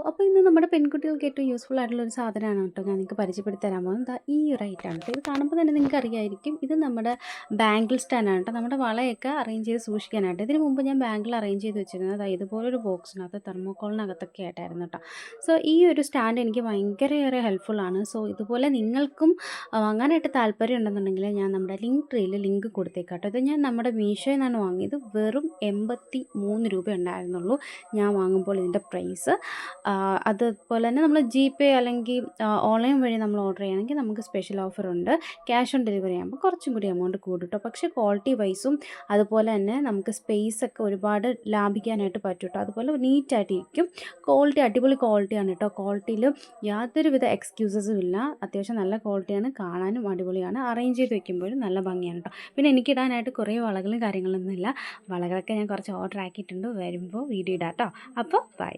അപ്പോൾ ഇന്ന് നമ്മുടെ പെൺകുട്ടികൾക്ക് ഏറ്റവും യൂസ്ഫുൾ ആയിട്ടുള്ള ഒരു സാധനമാണ് കേട്ടോ ഞാൻ നിങ്ങൾക്ക് പരിചയപ്പെടുത്തി തരാൻ പോകുന്നത്. ഈ ഒരു ഐറ്റമാണ് കേട്ടോ. ഇത് കാണുമ്പോൾ തന്നെ നിങ്ങൾക്ക് അറിയായിരിക്കും, ഇത് നമ്മുടെ ബാംഗിൾ സ്റ്റാൻഡാണ് കേട്ടോ. നമ്മുടെ വളയൊക്കെ അറേഞ്ച് ചെയ്ത് സൂക്ഷിക്കാനായിട്ട്. ഇതിന് മുമ്പ് ഞാൻ ബാംഗിൾ അറേഞ്ച് ചെയ്ത് വെച്ചിരുന്നത് ഇതുപോലൊരു ബോക്സിനകത്ത് തെർമോക്കോളിനകത്തൊക്കെ ആയിട്ടായിരുന്നു കേട്ടോ. സോ ഈ ഒരു സ്റ്റാൻഡ് എനിക്ക് ഭയങ്കരയേറെ ഹെൽപ്ഫുള്ളാണ്. സോ ഇതുപോലെ നിങ്ങൾക്കും വാങ്ങാനായിട്ട് താല്പര്യം ഉണ്ടെന്നുണ്ടെങ്കിൽ ഞാൻ നമ്മുടെ ലിങ്ക് ട്രീയിൽ ലിങ്ക് കൊടുത്തേക്കാം കേട്ടോ. ഇത് ഞാൻ നമ്മുടെ മീഷോയിൽ നിന്നാണ് വാങ്ങിയത്. വെറും 83 രൂപ ഉണ്ടായിരുന്നുള്ളൂ ഞാൻ വാങ്ങുമ്പോൾ ഇതിൻ്റെ പ്രൈസ്. അതുപോലെ തന്നെ നമ്മൾ ജിപേ അല്ലെങ്കിൽ ഓൺലൈൻ വഴി നമ്മൾ ഓർഡർ ചെയ്യുകയാണെങ്കിൽ നമുക്ക് സ്പെഷ്യൽ ഓഫറുണ്ട്. ക്യാഷ് ഓൺ ഡെലിവറി ആകുമ്പോൾ കുറച്ചും കൂടി എമൗണ്ട് കൂടും കേട്ടോ. പക്ഷേ ക്വാളിറ്റി വൈസും അതുപോലെ തന്നെ നമുക്ക് സ്പേസൊക്കെ ഒരുപാട് ലാഭിക്കാനായിട്ട് പറ്റും കേട്ടോ. അതുപോലെ നീറ്റായിട്ടിരിക്കും. ക്വാളിറ്റി അടിപൊളി ക്വാളിറ്റിയാണ് കേട്ടോ. ക്വാളിറ്റിയിൽ യാതൊരുവിധ എക്സ്ക്യൂസസും ഇല്ല. അത്യാവശ്യം നല്ല ക്വാളിറ്റിയാണ്, കാണാനും അടിപൊളിയാണ്, അറേഞ്ച് ചെയ്ത് വെക്കുമ്പോഴും നല്ല ഭംഗിയാണ് കേട്ടോ. പിന്നെ എനിക്കിടാനായിട്ട് കുറേ വളകളും കാര്യങ്ങളൊന്നുമില്ല. വളകളൊക്കെ ഞാൻ കുറച്ച് ഓർഡർ ആക്കിയിട്ടുണ്ട്, വരുമ്പോൾ വീഡിയോ ഇടാം കേട്ടോ. അപ്പോൾ ബൈ.